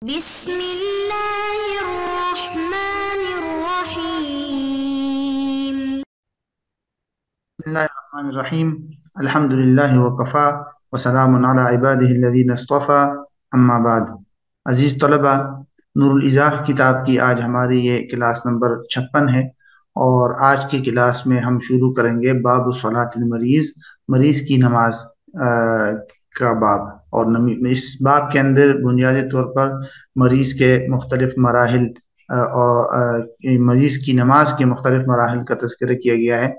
بسم اللہ الرحمن الرحیم۔ بسم اللہ الرحمن الرحیم۔ الحمد للہ وکفا وسلام علی عبادہ الذین اصطفیٰ، اما بعد۔ عزیز طلبہ، نور الایضاح کتاب کی آج ہماری یہ کلاس نمبر 56 ہے، اور آج کی کلاس میں ہم شروع کریں گے باب صلاۃ المریض، مریض کی نماز کا باب۔ اور اس باب کے اندر بنیادی طور پر مریض کے مختلف مراحل اور مریض کی نماز کے مختلف مراحل کا تذکرہ کیا گیا ہے۔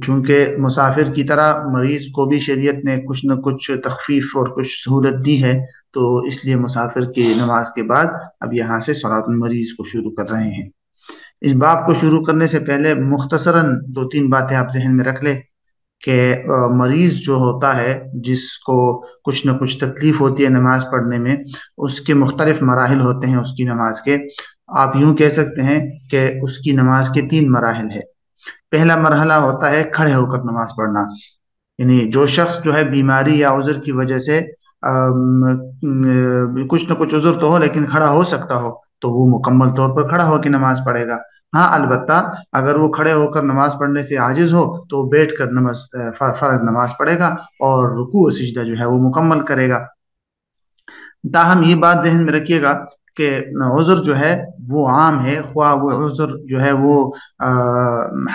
چونکہ مسافر کی طرح مریض کو بھی شریعت نے کچھ نہ کچھ تخفیف اور کچھ سہولت دی ہے، تو اس لیے مسافر کی نماز کے بعد اب یہاں سے صلاۃ المریض کو شروع کر رہے ہیں۔ اس باب کو شروع کرنے سے پہلے مختصراً 2-3 باتیں آپ ذہن میں رکھ لیں کہ مریض جو ہوتا ہے، جس کو کچھ نہ کچھ تکلیف ہوتی ہے نماز پڑھنے میں، اس کے مختلف مراحل ہوتے ہیں اس کی نماز کے۔ آپ یوں کہہ سکتے ہیں کہ اس کی نماز کے 3 مراحل ہیں۔ پہلا مرحلہ ہوتا ہے کھڑے ہو کر نماز پڑھنا، یعنی جو شخص جو ہے بیماری یا عذر کی وجہ سے کچھ نہ کچھ عذر تو ہو لیکن کھڑا ہو سکتا ہو، تو وہ مکمل طور پر کھڑا ہو کے نماز پڑھے گا۔ ہاں البتہ اگر وہ کھڑے ہو کر نماز پڑھنے سے عاجز ہو تو وہ بیٹھ کر فرض نماز پڑھے گا اور رکوع و سجدہ جو ہے وہ مکمل کرے گا۔ تاہم یہ بات ذہن میں رکھیے گا کہ عذر جو ہے وہ عام ہے، خواہ وہ عذر جو ہے وہ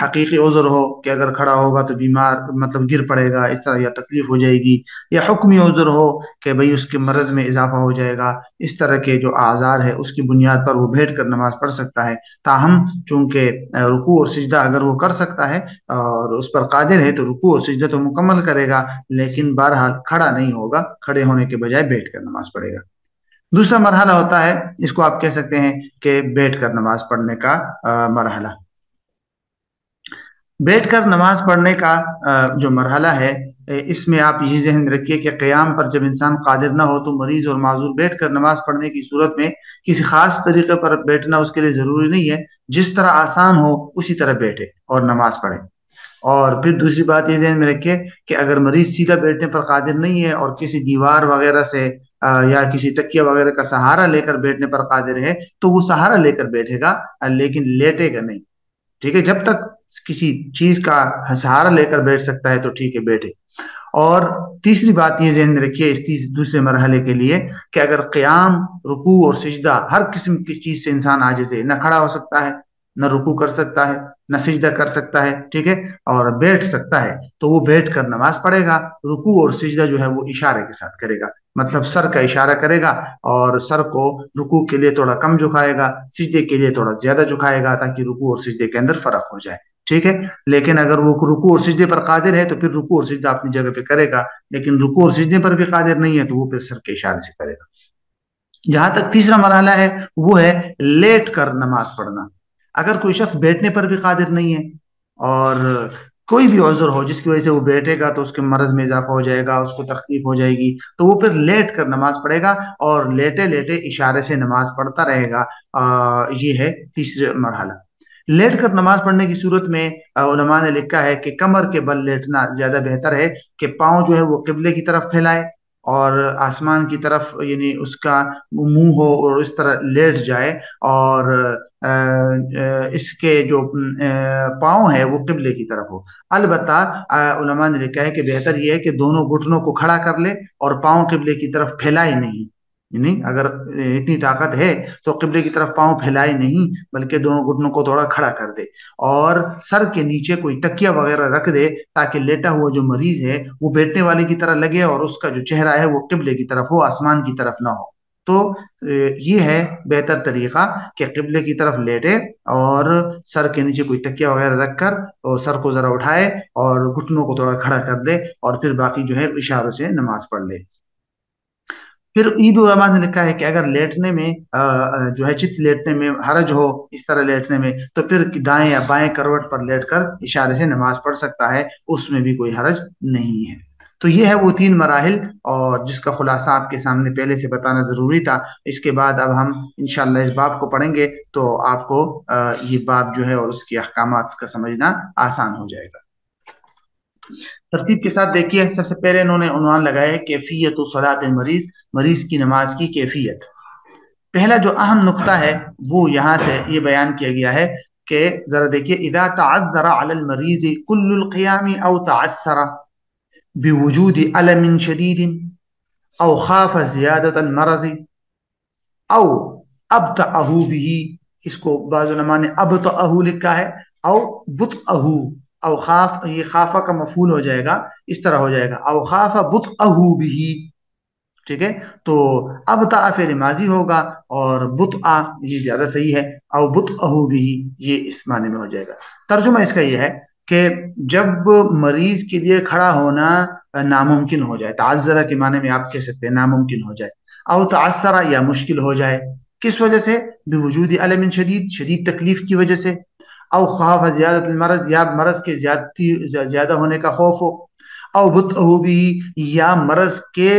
حقیقی عذر ہو کہ اگر کھڑا ہوگا تو بیمار مطلب گر پڑے گا اس طرح یا تکلیف ہو جائے گی، یا حکمی عذر ہو کہ بھئی اس کے مرض میں اضافہ ہو جائے گا، اس طرح کے جو اعذار ہے اس کی بنیاد پر وہ بیٹھ کر نماز پڑھ سکتا ہے۔ تاہم چونکہ رکوع اور سجدہ اگر وہ کر سکتا ہے اور اس پر قادر ہے تو رکوع اور سجدہ تو مکمل کرے گا، لیکن بہرحال کھڑا نہیں ہوگا، کھڑے ہونے کے بجائے بیٹھ کر نماز پڑھے گا۔ دوسرا مرحلہ ہوتا ہے، اس کو آپ کہہ سکتے ہیں کہ بیٹھ کر نماز پڑھنے کا مرحلہ۔ بیٹھ کر نماز پڑھنے کا جو مرحلہ ہے، اس میں آپ یہ ذہن میں رکھیے کہ قیام پر جب انسان قادر نہ ہو تو مریض اور معذور بیٹھ کر نماز پڑھنے کی صورت میں کسی خاص طریقے پر بیٹھنا اس کے لیے ضروری نہیں ہے، جس طرح آسان ہو اسی طرح بیٹھے اور نماز پڑھے۔ اور پھر دوسری بات یہ ذہن میں رکھیے کہ اگر مریض سیدھا بیٹھنے پر قادر نہیں ہے اور کسی دیوار وغیرہ سے یا کسی تکیہ وغیرہ کا سہارا لے کر بیٹھنے پر قادر ہے تو وہ سہارا لے کر بیٹھے گا لیکن لیٹے گا نہیں، ٹھیک ہے؟ جب تک کسی چیز کا سہارا لے کر بیٹھ سکتا ہے تو ٹھیک ہے، بیٹھے۔ اور تیسری بات یہ ذہن میں رکھیے اس دوسرے مرحلے کے لیے کہ اگر قیام، رکوع اور سجدہ ہر قسم کی چیز سے انسان عاجز ہے، نہ کھڑا ہو سکتا ہے، نہ رکوع کر سکتا ہے، نہ سجدہ کر سکتا ہے، ٹھیک ہے، اور بیٹھ سکتا ہے، تو وہ بیٹھ کر نماز پڑھے گا۔ رکوع اور سجدہ جو ہے وہ اشارے کے ساتھ کرے گا، مطلب سر کا اشارہ کرے گا اور سر کو رکوع کے لیے تھوڑا کم جھکائے گا، سجدے کے لیے تھوڑا زیادہ جھکائے گا، تاکہ رکوع اور سجدے کے اندر فرق ہو جائے، ٹھیک ہے۔ لیکن اگر وہ رکوع اور سجدے پر قادر ہے تو پھر رکوع اور سجدہ اپنی جگہ پہ کرے گا، لیکن رکوع اور سجدے پر بھی قادر نہیں ہے تو وہ پھر سر کے اشارے سے کرے گا۔ جہاں تک تیسرا مرحلہ ہے وہ ہے لیٹ کر نماز پڑھنا۔ اگر کوئی شخص بیٹھنے پر بھی قادر نہیں ہے اور کوئی بھی عذر ہو جس کی وجہ سے وہ بیٹھے گا تو اس کے مرض میں اضافہ ہو جائے گا، اس کو تکلیف ہو جائے گی، تو وہ پھر لیٹ کر نماز پڑھے گا اور لیٹے لیٹے اشارے سے نماز پڑھتا رہے گا۔ یہ ہے تیسرا مرحلہ۔ لیٹ کر نماز پڑھنے کی صورت میں علماء نے لکھا ہے کہ کمر کے بل لیٹنا زیادہ بہتر ہے، کہ پاؤں جو ہے وہ قبلے کی طرف پھیلائے اور آسمان کی طرف یعنی اس کا منہ ہو اور اس طرح لیٹ جائے، اور اس کے جو پاؤں ہے وہ قبلے کی طرف ہو۔ البتہ علماء نے لکھا ہے کہ بہتر یہ ہے کہ دونوں گھٹنوں کو کھڑا کر لے اور پاؤں قبلے کی طرف پھیلائے نہیں، یعنی اگر اتنی طاقت ہے تو قبلے کی طرف پاؤں پھیلائے نہیں بلکہ دونوں گھٹنوں کو تھوڑا کھڑا کر دے اور سر کے نیچے کوئی تکیہ وغیرہ رکھ دے تاکہ لیٹا ہوا جو مریض ہے وہ بیٹھنے والے کی طرح لگے اور اس کا جو چہرہ ہے وہ قبلے کی طرف ہو، آسمان کی طرف نہ ہو۔ تو یہ ہے بہتر طریقہ کہ قبلے کی طرف لیٹے اور سر کے نیچے کوئی تکیہ وغیرہ رکھ کر اور سر کو ذرا اٹھائے اور گھٹنوں کو تھوڑا کھڑا کر دے اور پھر باقی جو ہے اشاروں سے نماز پڑھ لے۔ پھر یہ بھی علماء نے لکھا ہے کہ اگر لیٹنے میں جو ہے چت لیٹنے میں حرج ہو، اس طرح لیٹنے میں، تو پھر دائیں یا بائیں کروٹ پر لیٹ کر اشارے سے نماز پڑھ سکتا ہے، اس میں بھی کوئی حرج نہیں ہے۔ تو یہ ہے وہ 3 مراحل اور جس کا خلاصہ آپ کے سامنے پہلے سے بتانا ضروری تھا۔ اس کے بعد اب ہم انشاءاللہ اس باب کو پڑھیں گے تو آپ کو یہ باب جو ہے اور اس کے احکامات کا سمجھنا آسان ہو جائے گا۔ ترتیب کے ساتھ دیکھیے، سب سے پہلے انہوں نے عنوان لگایا ہے کیفیت و صلاۃ المریض، مریض کی نماز کی کیفیت۔ پہلا جو اہم نقطہ ہے وہ یہاں سے یہ بیان کیا گیا ہے کہ ذرا دیکھیے، اذا تعذر علی المریض کل القیام او تعسر بوجود الم شدید او خاف زیادت المرض او ابطأہ بھی، اس کو بعض علماء نے ابطأہ لکھا ہے، او بطأہ، او خاف، یہ خافہ کا مفعول ہو جائے گا، اس طرح ہو جائے گا، او خاف بطأہ بھی، ٹھیک ہے؟ تو ابطأ فعل ماضی ہوگا اور بطأ یہ زیادہ صحیح ہے، او بطأہ بھی یہ اس معنی میں ہو جائے گا۔ ترجمہ اس کا یہ ہے کہ جب مریض کے لیے کھڑا ہونا ناممکن ہو جائے، تعذرہ کے معنی میں آپ کہہ سکتے ہیں ناممکن ہو جائے، او تعسرہ یا مشکل ہو جائے، کس وجہ سے؟ بوجود علم شدید، شدید تکلیف کی وجہ سے، او خواف زیادت المرض، یا مرض کے زیادہ ہونے کا خوف ہو، او بطء بھی، یا مرض کے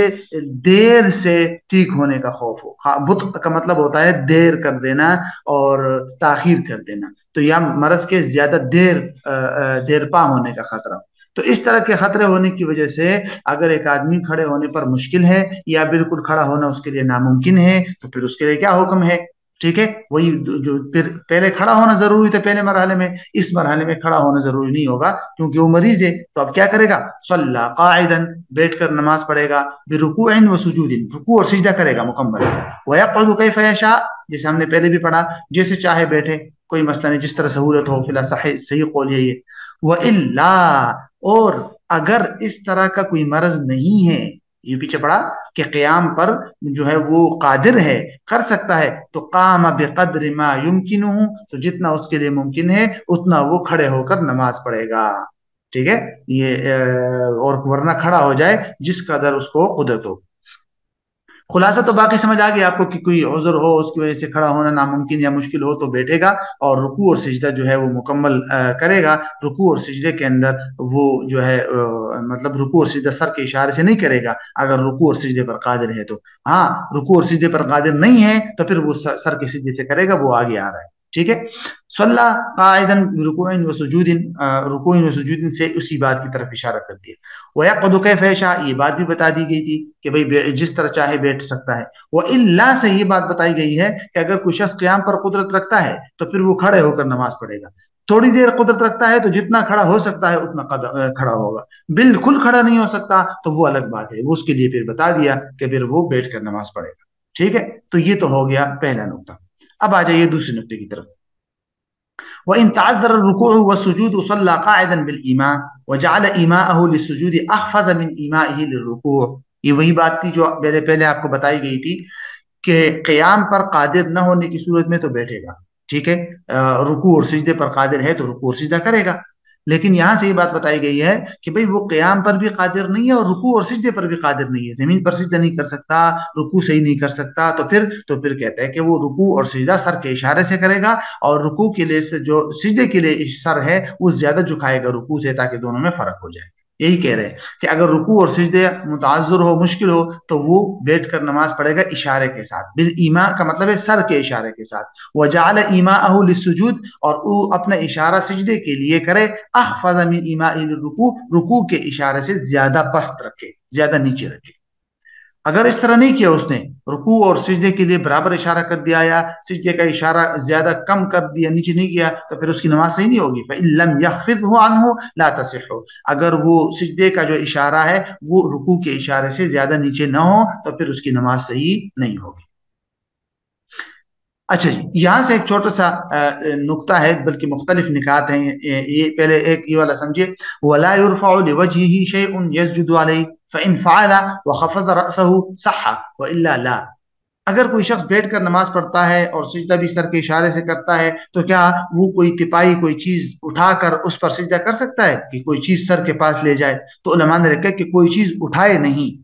دیر سے ٹھیک ہونے کا خوف ہو۔ بطء کا مطلب ہوتا ہے دیر کر دینا اور تاخیر کر دینا، تو یا مرض کے زیادہ دیر پا ہونے کا خطرہ۔ تو اس طرح کے خطرے ہونے کی وجہ سے اگر ایک آدمی کھڑے ہونے پر مشکل ہے یا بالکل کھڑا ہونا اس کے لیے ناممکن ہے، تو پھر اس کے لیے کیا حکم ہے؟ ٹھیک ہے، وہی جو پھر پہلے کھڑا ہونا ضروری تھا پہلے مرحلے میں، اس مرحلے میں کھڑا ہونا ضروری نہیں ہوگا کیونکہ وہ مریض ہے۔ تو اب کیا کرے گا؟ صلی قاعدا، بیٹھ کر نماز پڑھے گا، برکوع و سجود، رکوع اور سجدہ کرے گا مکمل، ویقعد کیف یشاء، جیسے ہم نے پہلے بھی پڑھا، جیسے چاہے بیٹھے، کوئی مسئلہ نہیں، جس طرح سہولت ہو، فی الحال صحیح قول یہی ہے۔ وَإِلَّا، اور اگر اس طرح کا کوئی مرض نہیں ہے، یہ پیچھے پڑا کہ قیام پر جو ہے وہ قادر ہے، کر سکتا ہے، تو قام بقدر ما یمکنہ، تو جتنا اس کے لیے ممکن ہے اتنا وہ کھڑے ہو کر نماز پڑھے گا، ٹھیک ہے؟ یہ اور ورنہ کھڑا ہو جائے جس قدر اس کو قدرت ہو۔ خلاصہ تو باقی سمجھ آ گیا آپ کو کہ کوئی عذر ہو، اس کی وجہ سے کھڑا ہونا ناممکن یا مشکل ہو تو بیٹھے گا اور رکوع اور سجدہ جو ہے وہ مکمل کرے گا۔ رکوع اور سجدے کے اندر وہ جو ہے مطلب رکوع اور سجدہ سر کے اشارے سے نہیں کرے گا اگر رکوع اور سجدے پر قادر ہے تو، ہاں رکوع اور سجدے پر قادر نہیں ہے تو پھر وہ سر کے سجدے سے کرے گا، وہ آگے آ رہا ہے، ٹھیک ہے؟ صلی قاعدا رکوع و سجود، رکوع و سجود سے اسی بات کی طرف اشارہ کر دیا۔ وَيَقْعُدُ كَيْفَ يَشَاء، یہ بات بھی بتا دی گئی تھی کہ بھئی جس طرح چاہے بیٹھ سکتا ہے۔ وَإِلَّا سے یہ بات بتائی گئی ہے کہ اگر کوئی شخص قیام پر قدرت رکھتا ہے تو پھر وہ کھڑے ہو کر نماز پڑھے گا، تھوڑی دیر قدرت رکھتا ہے تو جتنا کھڑا ہو سکتا ہے اتنا کھڑا ہوگا، بالکل کھڑا نہیں ہو سکتا تو وہ الگ بات ہے، وہ اس کے لیے پھر بتا دیا کہ پھر وہ بیٹھ کر نماز پڑھے گا، ٹھیک ہے؟ تو یہ تو ہو گیا پہلا نقطہ۔ اب آ جائیے دوسرے نقطے کی طرف۔ وَإِن تَعَذَّرَ الرُّكُوعُ وَالسُّجُودُ صَلَّى قَاعِدًا بِالْإِيمَاءِ وَجَعَلَ إِيمَاءَهُ لِلسُّجُودِ أَخْفَضَ مِنْ إِيمَائِهِ لِلرُّكُوعِ، یہ وہی بات تھی جو میرے پہلے آپ کو بتائی گئی تھی کہ قیام پر قادر نہ ہونے کی صورت میں تو بیٹھے گا، ٹھیک ہے؟ رکوع اور سجدے پر قادر ہے تو رکوع اور سجدہ کرے گا، لیکن یہاں سے یہ بات بتائی گئی ہے کہ بھئی وہ قیام پر بھی قادر نہیں ہے اور رکوع اور سجدے پر بھی قادر نہیں ہے، زمین پر سجدہ نہیں کر سکتا، رکوع صحیح نہیں کر سکتا، تو پھر کہتا ہے کہ وہ رکوع اور سجدہ سر کے اشارے سے کرے گا، اور رکوع کے لیے جو سجدے کے لیے سر ہے وہ زیادہ جھکائے گا رکوع سے، تاکہ دونوں میں فرق ہو جائے۔ یہی کہہ رہے ہیں کہ اگر رکوع اور سجدے متعذر ہو، مشکل ہو، تو وہ بیٹھ کر نماز پڑھے گا اشارے کے ساتھ، بالایماء کا مطلب ہے سر کے اشارے کے ساتھ، وجعل ایماءہ للسجود، اور وہ اپنا اشارہ سجدے کے لیے کرے، اخفض من ایماءہ للرکوع، رکوع کے اشارے سے زیادہ پست رکھے، زیادہ نیچے رکھے۔ اگر اس طرح نہیں کیا، اس نے رکوع اور سجدے کے لیے برابر اشارہ کر دیا یا سجدے کا اشارہ زیادہ کم کر دیا، نیچے نہیں کیا، تو پھر اس کی نماز صحیح نہیں ہوگی۔ فَإِن لَمْ يَخْفِضْهُ عَنْهُ لَا تَصِحُّ، اگر وہ سجدے کا جو اشارہ ہے وہ رکوع کے اشارے سے زیادہ نیچے نہ ہو تو پھر اس کی نماز صحیح نہیں ہوگی۔ اچھا جی، یہاں سے ایک چھوٹا سا نقطہ ہے، بلکہ مختلف نکات ہیں، یہ پہلے ایک یہ والا سمجھے، وَلَا يُرْفَعُ لِوَجْهِهِ شَيْءٌ يَسْجُدُ عَلَيْهِ فَإِنْ فَعَلَ وَخَفَضَ رَأْسَهُ صَحَّ وَإِلَّا لَا، اگر کوئی شخص بیٹھ کر نماز پڑھتا ہے اور سجدہ بھی سر کے اشارے سے کرتا ہے تو کیا وہ کوئی تپائی کوئی چیز اٹھا کر اس پر سجدہ کر سکتا ہے کہ کوئی چیز سر کے پاس لے جائے؟ تو علماء نے رکھا کہ کوئی چیز اٹھائے نہیں،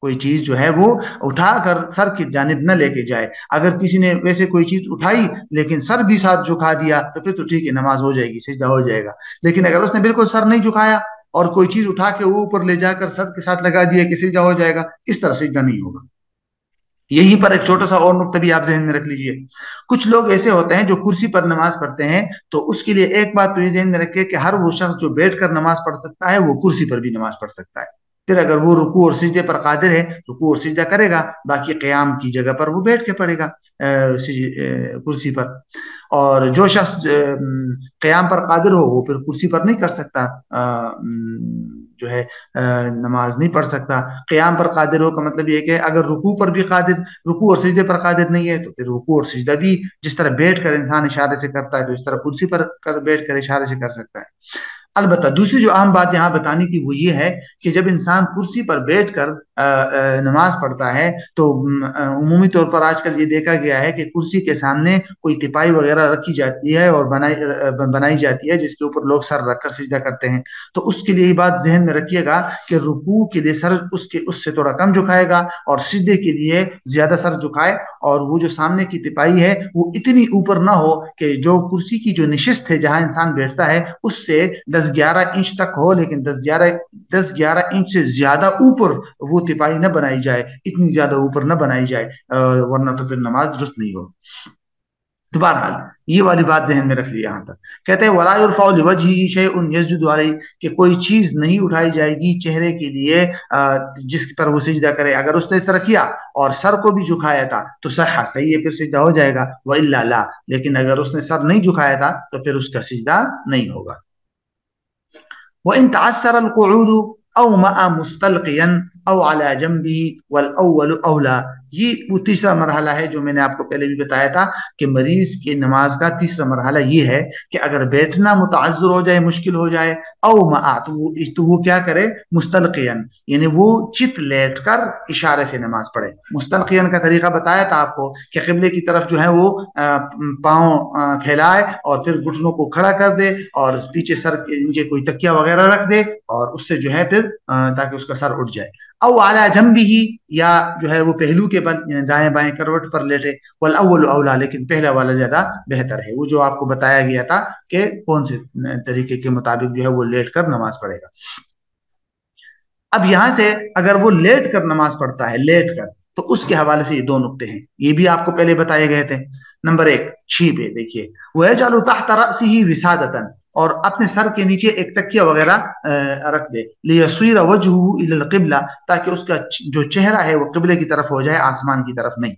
کوئی چیز جو ہے وہ اٹھا کر سر کی جانب نہ لے کے جائے۔ اگر کسی نے ویسے کوئی چیز اٹھائی لیکن سر بھی ساتھ جھکا دیا تو پھر تو ٹھیک ہے، نماز ہو جائے گی، سجدہ ہو جائے گا، لیکن اگر اس نے بالکل سر نہیں جھکایا اور کوئی چیز اٹھا کے اوپر لے جا کر سر کے ساتھ لگا دیا کہ سجدہ ہو جائے گا، اس طرح سجدہ نہیں ہوگا۔ یہیں پر ایک چھوٹا سا اور نقطہ بھی آپ ذہن میں رکھ لیجئے. کچھ لوگ ایسے ہوتے ہیں جو کرسی پر نماز پڑھتے ہیں، تو اس کے لیے ایک بات تو یہ ذہن میں رکھے کہ ہر وہ شخص جو بیٹھ کر نماز پڑھ سکتا ہے وہ کرسی پر بھی نماز پڑھ سکتا ہے. پھر اگر وہ رکوع اور سجدے پر قادر ہے، رکوع اور سجدہ کرے گا، باقی قیام کی جگہ پر وہ بیٹھ کے پڑھے گا کرسی پر. اور جو شخص قیام پر قادر ہو وہ پھر کرسی پر نہیں کر سکتا، جو ہے نماز نہیں پڑھ سکتا. قیام پر قادر ہو کا مطلب یہ کہ اگر رکوع پر بھی قادر، رکوع اور سجدے پر قادر نہیں ہے تو پھر رکوع اور سجدہ بھی جس طرح بیٹھ کر انسان اشارے سے کرتا ہے تو اس طرح کرسی پر بیٹھ کر اشارے سے کر سکتا ہے. البتہ دوسری جو اہم بات یہاں بتانی تھی وہ یہ ہے کہ جب انسان کرسی پر بیٹھ کر نماز پڑھتا ہے تو عمومی طور پر آج کل یہ دیکھا گیا ہے کہ کرسی کے سامنے کوئی تپائی وغیرہ رکھی جاتی ہے اور بنائی جاتی ہے جس کے اوپر لوگ سر رکھ کر سجدہ کرتے ہیں. تو اس کے لیے یہ بات ذہن میں رکھیے گا کہ رکوع کے لیے سر اس سے تھوڑا کم جھکائے گا اور سجدے کے لیے زیادہ سر جھکائے، اور وہ جو سامنے کی تپائی ہے وہ اتنی اوپر نہ ہو کہ جو کرسی کی جو نشست ہے جہاں انسان بیٹھتا ہے اس سے 10-11 انچ تک ہو، لیکن 10-11 انچ سے زیادہ اوپر وہ تپائی نہ بنائی جائے، اتنی زیادہ اوپر نہ بنائی جائے، ورنہ تو پھر نماز درست نہیں ہو. تو بہرحال یہ والی بات ذہن میں رکھ لی. یہاں تک کہتے ہیں وَلَا يُرْفَعُ لِوَجْهِهِ شَيْءٌ يَسْجُدُ عَلَيْهِ کہ کوئی چیز نہیں اٹھائی جائے گی چہرے کے لیے جس پر وہ سجدہ کرے. اگر اس نے اس طرح کیا اور سر کو بھی جھکایا تھا تو صحیح ہے، پھر سجدہ ہو جائے گا. وَإِلَّا لَا لیکن اگر اس نے سر نہیں جھکایا تھا تو پھر اس کا سجدہ نہیں ہوگا. وَإِن تَعَسَّرَ الْقُعُودُ أَوْ مَعَ مُسْتَلْقِيًا أَوْ عَلَى جَنْبِهِ وَالْأَوَّلُ أَوْلَى. یہ وہ تیسرا مرحلہ ہے جو میں نے آپ کو پہلے بھی بتایا تھا کہ مریض کی نماز کا تیسرا مرحلہ یہ ہے کہ اگر بیٹھنا متعذر ہو جائے، مشکل ہو جائے، او مع تو وہ کیا کرے، مستلقین یعنی وہ چت لیٹ کر اشارے سے نماز پڑھے. مستلقین کا طریقہ بتایا تھا آپ کو کہ قبلے کی طرف جو ہے وہ پاؤں پھیلائے اور پھر گھٹنوں کو کھڑا کر دے اور پیچھے سر کے نیچے کوئی تکیہ وغیرہ رکھ دے اور اس سے جو ہے پھر تاکہ اس کا سر اٹھ جائے. او علی جنبہ یا جو ہے وہ پہلو کے بل یعنی دائیں بائیں کروٹ پر لیٹے. والاول اولا لیکن پہلا والا زیادہ بہتر ہے، وہ جو آپ کو بتایا گیا تھا کہ کون سے طریقے کے مطابق جو ہے وہ لیٹ کر نماز پڑھے گا. اب یہاں سے اگر وہ لیٹ کر نماز پڑھتا ہے، لیٹ کر، تو اس کے حوالے سے یہ دو نقطے ہیں، یہ بھی آپ کو پہلے بتائے گئے تھے. نمبر 1 چھی پہ دیکھیے وَيَجْعَلُ تَحْتَ رَأْسِهِ وِسَادَةً اور اپنے سر کے نیچے ایک تکیہ وغیرہ رکھ دے. لِيَصِيرَ وَجْهُهُ إِلَى الْقِبْلَةِ تاکہ اس کا جو چہرہ ہے وہ قبلے کی طرف ہو جائے، آسمان کی طرف نہیں،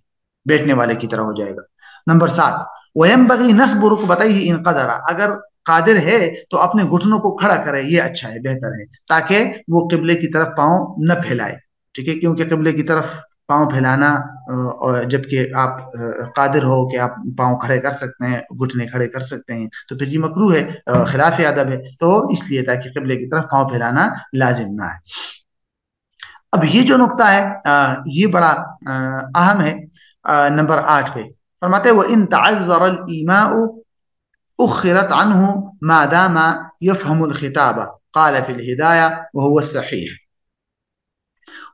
بیٹھنے والے کی طرح ہو جائے گا. نمبر 7 وَيَنْبَغِي نَصْبُ رُكْبَتَيْهِ إِنْ قَدَرَ اگر قادر ہے تو اپنے گھٹنوں کو کھڑا کرے، یہ اچھا ہے، بہتر ہے، تاکہ وہ قبلے کی طرف پاؤں نہ پھیلائے. ٹھیک ہے، کیونکہ قبلے کی طرف پاؤں پھیلانا جبکہ آپ قادر ہو کہ آپ پاؤں کھڑے کر سکتے ہیں، گھٹنے کھڑے کر سکتے ہیں، تو پھر یہ مکروہ ہے، خلاف ادب ہے، تو اس لیے تاکہ قبلے کی طرف پاؤں پھیلانا لازم نہ ہے. اب یہ جو نقطہ ہے یہ بڑا اہم ہے. نمبر 8 پہ فرماتے ہیں وَإِن تَعَذَّرَ الْإِيمَاءُ أُخِّرَتْ عَنْهُ مَا دَامَ يَفْهَمُ الْخِطَابَ قَالَ فِي الْهِدَايَةِ وَهُوَ الصَّحِيحُ.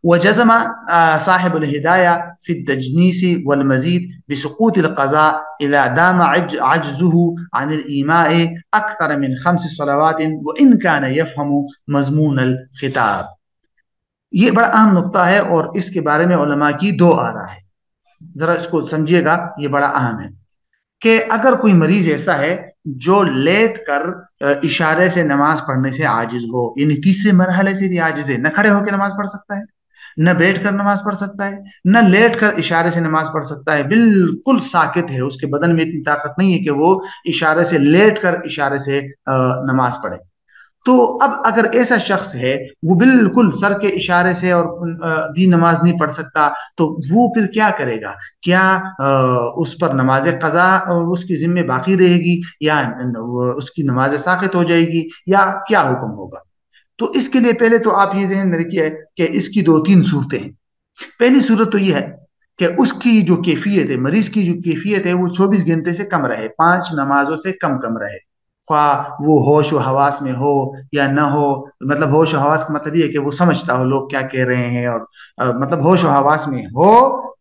وجزم صاحب الهداية في التجنيس والمزيد بسقوط القضاء إذا دام عجزه عن الإيماء أكثر من 5 صلوات وإن كان يفهم مضمون الخطاب. یہ بڑا اہم نقطہ ہے اور اس کے بارے میں علماء کی 2 آراء ہے. ذرا اس کو سمجھیے گا، یہ بڑا اہم ہے کہ اگر کوئی مریض ایسا ہے جو لیٹ کر اشارے سے نماز پڑھنے سے عاجز ہو، یعنی تیسرے مرحلے سے بھی عاجز ہے، نہ کھڑے ہو کے نماز پڑھ سکتا ہے، نہ بیٹھ کر نماز پڑھ سکتا ہے، نہ لیٹ کر اشارے سے نماز پڑھ سکتا ہے، بالکل ساکت ہے، اس کے بدن میں اتنی طاقت نہیں ہے کہ وہ اشارے سے لیٹ کر اشارے سے نماز پڑھے. تو اب اگر ایسا شخص ہے وہ بالکل سر کے اشارے سے اور بھی نماز نہیں پڑھ سکتا تو وہ پھر کیا کرے گا؟ کیا اس پر نماز قضا اس کی ذمہ باقی رہے گی یا اس کی نماز ساقط ہو جائے گی یا کیا حکم ہوگا؟ تو اس کے لیے پہلے تو آپ یہ ذہن میں رکھیے کہ اس کی 2-3 صورتیں ہیں. پہلی صورت تو یہ ہے کہ اس کی جو کیفیت ہے، مریض کی جو کیفیت ہے وہ 24 گھنٹے سے کم رہے، 5 نمازوں سے کم رہے، خواہ وہ ہوش و حواس میں ہو یا نہ ہو. مطلب ہوش و حواس کا مطلب یہ ہے کہ وہ سمجھتا ہو لوگ کیا کہہ رہے ہیں، اور مطلب ہوش و حواس میں ہو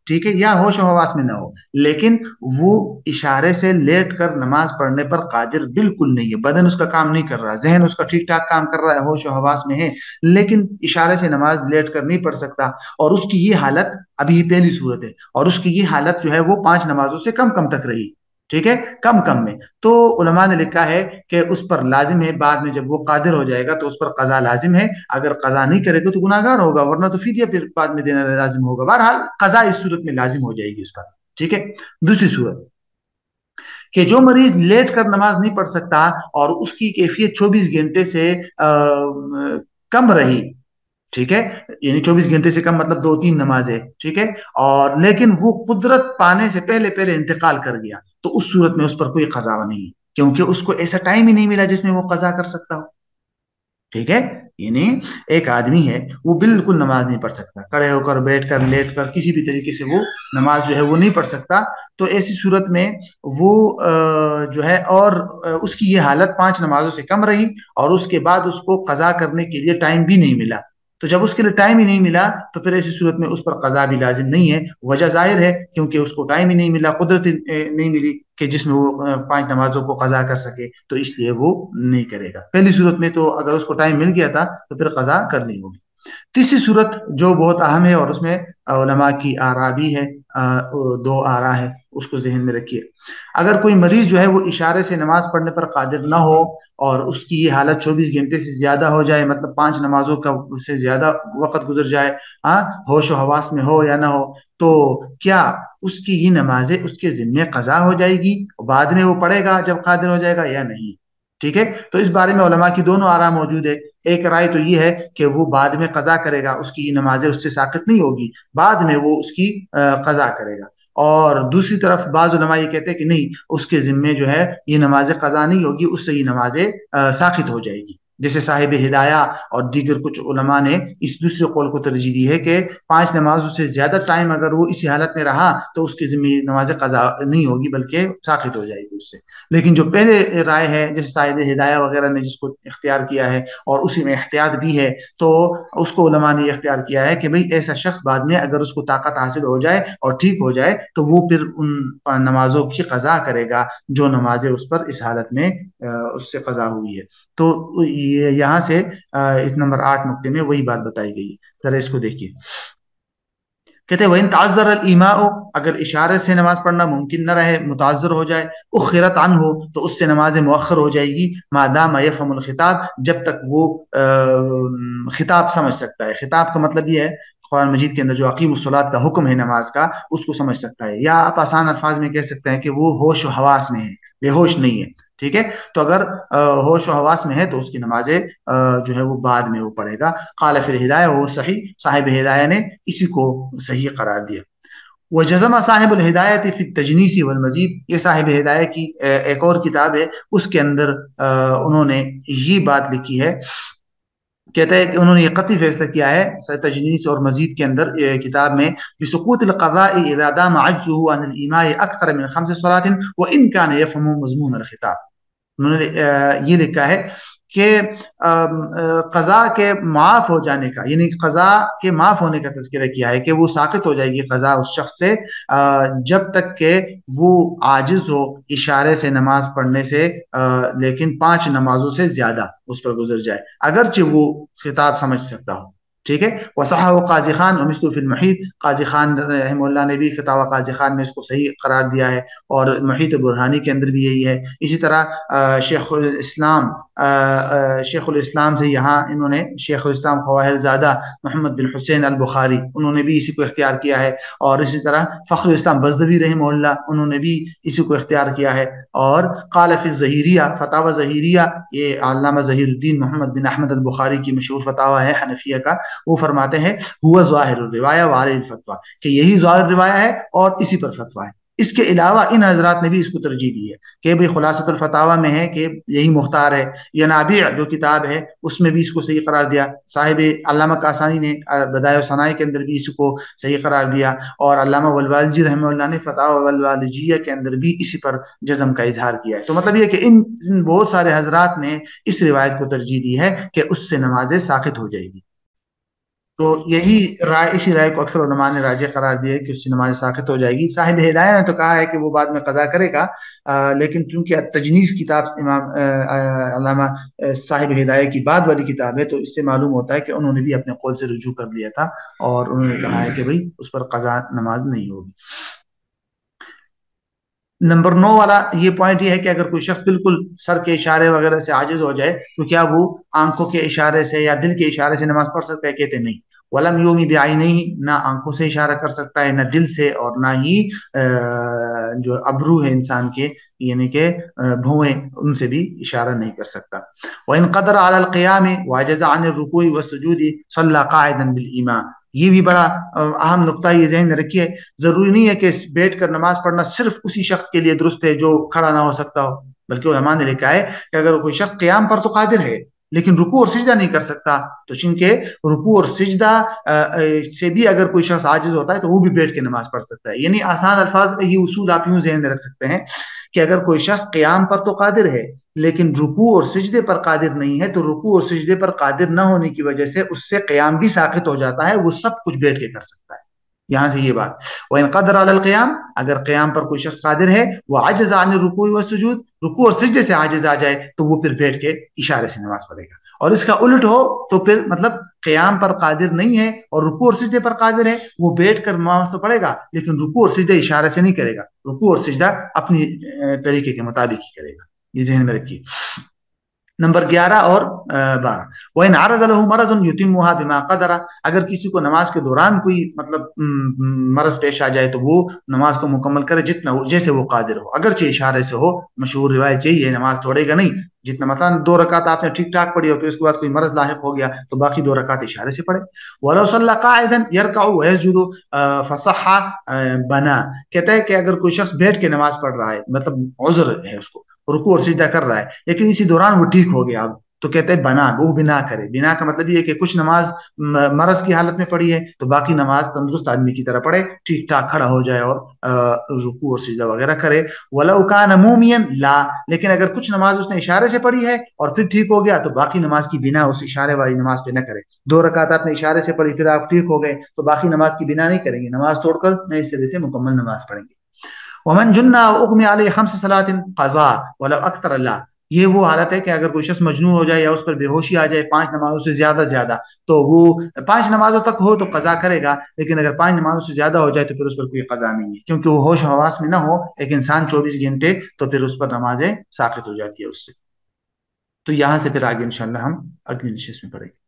ٹھیک ہے، یا ہوش و حواس میں نہ ہو، لیکن وہ اشارے سے لیٹ کر نماز پڑھنے پر قادر بالکل نہیں ہے، بدن اس کا کام نہیں کر رہا، ذہن اس کا ٹھیک ٹھاک کام کر رہا ہے، ہوش و حواس میں ہے، لیکن اشارے سے نماز لیٹ کر نہیں پڑھ سکتا، اور اس کی یہ حالت، ابھی یہ پہلی صورت ہے، اور اس کی یہ حالت جو ہے وہ 5 نمازوں سے کم کم تک رہی، ٹھیک ہے، کم کم میں، تو علماء نے لکھا ہے کہ اس پر لازم ہے، بعد میں جب وہ قادر ہو جائے گا تو اس پر قضا لازم ہے، اگر قضا نہیں کرے گا تو گناہگار ہوگا، ورنہ تو فدیہ پھر بعد میں دینا لازم ہوگا، بہرحال قضا اس صورت میں لازم ہو جائے گی اس پر، ٹھیک ہے۔ دوسری صورت کہ جو مریض لیٹ کر نماز نہیں پڑھ سکتا اور اس کی کیفیت 24 گھنٹے سے کم رہی، ٹھیک ہے، یعنی 24 گھنٹے سے کم مطلب 2-3 نمازیں، ٹھیک ہے، اور لیکن وہ قدرت پانے سے پہلے پہلے انتقال کر گیا، تو اس صورت میں اس پر کوئی قضا نہیں، کیونکہ اس کو ایسا ٹائم ہی نہیں ملا جس میں وہ قضا کر سکتا ہو، ٹھیک ہے، یعنی ایک آدمی ہے وہ بالکل نماز نہیں پڑھ سکتا، کھڑے ہو کر، بیٹھ کر، لیٹ کر، کسی بھی طریقے سے وہ نماز جو ہے وہ نہیں پڑھ سکتا، تو ایسی صورت میں وہ جو ہے، اور اس کی یہ حالت 5 نمازوں سے کم رہی، اور اس کے بعد اس کو قضا کرنے کے لیے ٹائم بھی نہیں ملا، تو جب اس کے لیے ٹائم ہی نہیں ملا تو پھر ایسی صورت میں اس پر قضا بھی لازم نہیں ہے، وجہ ظاہر ہے کیونکہ اس کو ٹائم ہی نہیں ملا، قدرت نہیں ملی کہ جس میں وہ 5 نمازوں کو قضا کر سکے، تو اس لیے وہ نہیں کرے گا۔ پہلی صورت میں تو اگر اس کو ٹائم مل گیا تھا تو پھر قضا کرنی ہوگی۔ تیسری صورت جو بہت اہم ہے اور اس میں علماء کی آراء بھی ہے، 2 آراء ہے، اس کو ذہن میں رکھیے۔ اگر کوئی مریض جو ہے وہ اشارے سے نماز پڑھنے پر قادر نہ ہو اور اس کی یہ حالت 24 گھنٹے سے زیادہ ہو جائے، مطلب 5 نمازوں کا سے زیادہ وقت گزر جائے، ہاں، ہوش و حواس میں ہو یا نہ ہو، تو کیا اس کی یہ نمازیں اس کے ذمے قضا ہو جائے گی، بعد میں وہ پڑھے گا جب قادر ہو جائے گا یا نہیں، ٹھیک ہے، تو اس بارے میں علماء کی دونوں آراء موجود ہے۔ ایک رائے تو یہ ہے کہ وہ بعد میں قضا کرے گا، اس کی یہ نمازیں اس سے ساقط نہیں ہوگی، بعد میں وہ اس کی قضا کرے گا، اور دوسری طرف بعض علماء یہ کہتے ہیں کہ نہیں، اس کے ذمے جو ہے یہ نمازیں قضا نہیں ہوگی، اس سے یہ نمازیں ساقط ہو جائے گی، جیسے صاحب ہدایہ اور دیگر کچھ علماء نے اس دوسرے قول کو ترجیح دی ہے کہ 5 نمازوں سے زیادہ ٹائم اگر وہ اسی حالت میں رہا تو اس کے ذمہ نماز قضا نہیں ہوگی بلکہ ساقط ہو جائے گی اس سے، لیکن جو پہلے رائے ہے جیسے صاحب ہدایہ وغیرہ نے جس کو اختیار کیا ہے اور اسی میں احتیاط بھی ہے، تو اس کو علماء نے اختیار کیا ہے کہ بھئی ایسا شخص بعد میں اگر اس کو طاقت حاصل ہو جائے اور ٹھیک ہو جائے تو وہ پھر ان نمازوں کی قضا کرے گا جو نمازیں اس پر اس حالت میں اس سے قضا ہوئی ہے۔ تو یہاں سے اس نمبر 8 نقطے میں وہی بات بتائی گئی ہے، ذرا اس کو دیکھیے، کہتے ہیں وَإِن تَعَذَّرَ الْإِيمَاءُ، اگر اشارے سے نماز پڑھنا ممکن نہ رہے، متعذر ہو جائے، اُخِّرَتْ عَنْهُ، تو اس سے نماز مؤخر ہو جائے گی، مَا دَامَ يَفْهَمُ الْخِطَاب، جب تک وہ خطاب سمجھ سکتا ہے۔ خطاب کا مطلب یہ ہے قرآن مجید کے اندر جو اقیم الصلاۃ کا حکم ہے نماز کا، اس کو سمجھ سکتا ہے، یا آپ آسان الفاظ میں کہہ سکتے ہیں کہ وہ ہوش و حواس میں ہے، بے ہوش نہیں ہے، ٹھیک ہے، تو اگر ہوش و حواس میں ہے تو اس کی نمازیں جو ہے وہ بعد میں وہ پڑھے گا۔ قال فی الہدایہ، وہ صحیح، صاحب ہدایہ نے اسی کو صحیح قرار دیا۔ وجزم صاحب الہدایہ فی التجنیس والمزید، یہ صاحب ہدایہ کی ایک اور کتاب ہے، اس کے اندر انہوں نے یہ بات لکھی ہے، کہتا ہے کہ انہوں نے یہ قطعی فیصلہ کیا ہے تجنیس اور مزید کے اندر کتاب میں، بسقوط القضاء اذا دام عجزه عن الایماء اکثر من 5 صلوات وان كان يفهم مضمون الخطاب، انہوں نے یہ لکھا ہے کہ قضا کے معاف ہو جانے کا، یعنی قضا کے معاف ہونے کا تذکرہ کیا ہے کہ وہ ساقط ہو جائے گی قضا اس شخص سے جب تک کہ وہ عاجز ہو اشارے سے نماز پڑھنے سے، لیکن 5 نمازوں سے زیادہ اس پر گزر جائے، اگرچہ وہ خطاب سمجھ سکتا ہو، ٹھیک ہے۔ وصححہ قاضی خان ومثلہ فی المحیط، قاضی خان رحمہ اللہ نے بھی فتاوی قاضی خان میں اس کو صحیح قرار دیا ہے، اور محیط برہانی کے اندر بھی یہی ہے۔ اسی طرح شیخ الاسلام سے یہاں انہوں نے شیخ الاسلام خواہر زادہ محمد بن حسین البخاری، انہوں نے بھی اسی کو اختیار کیا ہے، اور اسی طرح فخر الاسلام بزدوی رحمہ اللہ، انہوں نے بھی اسی کو اختیار کیا ہے۔ اور قال فی الظہیریہ، فتاوی ظہیریہ، یہ علامہ ظہیر الدین محمد بن احمد البخاری کی مشہور فتاوی ہے حنفیہ کا، وہ فرماتے ہیں ہوا ظاہر الروایہ وعلیہ الفتویٰ، کہ یہی ظاہر روایہ ہے اور اسی پر فتویٰ ہے۔ اس کے علاوہ ان حضرات نے بھی اس کو ترجیح دی ہے کہ بھئی خلاصۃ الفتاوی میں ہے کہ یہی مختار ہے، ینابیع جو کتاب ہے اس میں بھی اس کو صحیح قرار دیا، صاحب علامہ کاسانی نے بدائع الصنائع کے اندر بھی اس کو صحیح قرار دیا، اور علامہ والوالجی رحمہ اللہ نے فتاوی والوالجیہ کے اندر بھی اسی پر جزم کا اظہار کیا ہے۔ تو مطلب یہ کہ ان بہت سارے حضرات نے اس روایت کو ترجیح دی ہے کہ اس سے نمازیں ساقط ہو جائے گی۔ تو یہی رائے، اسی رائے کو اکثر علماء نے راجح قرار دیا ہے کہ اس سے نماز ساقط ہو جائے گی۔ صاحب ہدایہ نے تو کہا ہے کہ وہ بعد میں قضا کرے گا، لیکن چونکہ تجنیز کتاب امام علامہ صاحب ہدایہ کی بعد والی کتاب ہے، تو اس سے معلوم ہوتا ہے کہ انہوں نے بھی اپنے قول سے رجوع کر لیا تھا اور انہوں نے کہا ہے کہ بھئی اس پر قضا نماز نہیں ہوگی۔ نمبر 9 والا یہ پوائنٹ یہ ہے کہ اگر کوئی شخص بالکل سر کے اشارے وغیرہ سے عاجز ہو جائے تو کیا وہ آنکھوں کے اشارے سے یا دل کے اشارے سے نماز پڑھ سکتا ہے؟ کہتے نہیں، ولم یومی بعینیہ، نہ آنکھوں سے اشارہ کر سکتا ہے، نہ دل سے، اور نہ ہی جو ابرو ہے انسان کے، یعنی کہ بھویں، ان سے بھی اشارہ نہیں کر سکتا۔ وَإِنْ قَدَرَ عَلَى الْقِيَامِ وَعَجَزَ عَنِ الرُّكُوعِ وَالسُّجُودِ صَلَّى قَاعِدًا بِالْإِمَامِ۔ یہ بھی بڑا اہم نقطہ یہ ذہن میں رکھیے، ضروری نہیں ہے کہ بیٹھ کر نماز پڑھنا صرف اسی شخص کے لیے درست ہے جو کھڑا نہ ہو سکتا ہو، بلکہ علماء نے لکھا ہے کہ اگر کوئی شخص قیام پر تو قادر ہے لیکن رکوع اور سجدہ نہیں کر سکتا، تو چونکہ رکوع اور سجدہ سے بھی اگر کوئی شخص عاجز ہوتا ہے تو وہ بھی بیٹھ کے نماز پڑھ سکتا ہے۔ یعنی آسان الفاظ میں یہ اصول آپ یوں ذہن میں رکھ سکتے ہیں کہ اگر کوئی شخص قیام پر تو قادر ہے لیکن رکوع اور سجدے پر قادر نہیں ہے، تو رکوع اور سجدے پر قادر نہ ہونے کی وجہ سے اس سے قیام بھی ساقط ہو جاتا ہے، وہ سب کچھ بیٹھ کے کر سکتا ہے۔ یہاں سے یہ بات، وَإِنْ قَدَرَ عَلَى الْقِيَامِ، اگر قیام پر کوئی شخص قادر ہے، وَعَجَزَ عَنِ الرُّكُوعِ وَالسُّجُودِ، رکوع اور سجدے سے عاجز آ جائے تو وہ پھر بیٹھ کے اشارے سے نماز پڑھے گا۔ اور اس کا الٹ ہو تو پھر مطلب قیام پر قادر نہیں ہے اور رکوع اور سجدے پر قادر ہے، وہ بیٹھ کر نماز تو پڑھے گا لیکن رکوع اور سجدے اشارے سے نہیں کرے گا، رکوع اور سجدہ اپنی طریقے کے مطابق ہی کرے گا۔ یہ ذہن میں رکھیے۔ نمبر 11 اور 12، وَإِنْ عَرَضَ لَهُ مَرَضٌ يُتِمُّهَا بِمَا قَدَرَ، اگر کسی کو نماز کے دوران کوئی مطلب مرض پیش آ جائے تو وہ نماز کو مکمل کرے جتنا جیسے وہ قادر ہو، اگرچہ اشارے سے ہو۔ مشہور روایت یہی ہے، نماز توڑے گا نہیں، جتنا مثلا 2 رکعت آپ نے ٹھیک ٹھاک پڑھی اور پھر اس کے بعد کوئی مرض لاحق ہو گیا تو باقی 2 رکعت اشارے سے پڑھے۔ وَلَوْ صَلَّى قَاعِدًا يَرْكَعُ وَيَسْجُدُ فَصَحَّ بَنَا، کہتا ہے کہ اگر کوئی شخص بیٹھ کے نماز پڑھ رہا ہے، مطلب عذر ہے اس کو، رکوع اور سجدہ کر رہا ہے لیکن اسی دوران وہ ٹھیک ہو گیا، اب تو کہتے ہیں بنا، وہ بنا کرے۔ بنا کا مطلب یہ ہے کہ کچھ نماز مرض کی حالت میں پڑھی ہے تو باقی نماز تندرست آدمی کی طرح پڑھے، ٹھیک ٹھاک کھڑا ہو جائے اور رکوع اور سجدہ وغیرہ کرے۔ وَلَوْ كَانَ مُومِيًا لَا، لیکن اگر کچھ نماز اس نے اشارے سے پڑھی ہے اور پھر ٹھیک ہو گیا تو باقی نماز کی بنا اس اشارے والی نماز پہ نہ کرے۔ 2 رکعت آپ نے اشارے سے پڑھی پھر آپ ٹھیک ہو گئے تو باقی نماز کی بنا نہیں کریں گے، نماز توڑ کر نئے سرے سے مکمل نماز پڑھیں گے۔ وَمَنْ جُنَّ أُغْمِيَ عَلَيْهِ 5 صَلَاةٍ قَضَاءَ وَلَوْ أَكْثَرَ اللَّهِ، یہ وہ حالت ہے کہ اگر کوئی شخص مجنون ہو جائے یا اس پر بے ہوشی آ جائے 5 نمازوں سے زیادہ تو وہ 5 نمازوں تک ہو تو قضا کرے گا، لیکن اگر 5 نمازوں سے زیادہ ہو جائے تو پھر اس پر کوئی قضا نہیں ہے، کیونکہ وہ ہوش و حواس میں نہ ہو ایک انسان 24 گھنٹے، تو پھر اس پر نمازیں ساقط ہو جاتی ہے اس سے۔ تو یہاں سے پھر آگے انشاءاللہ ہم اگلی نشست میں پڑھیں گے۔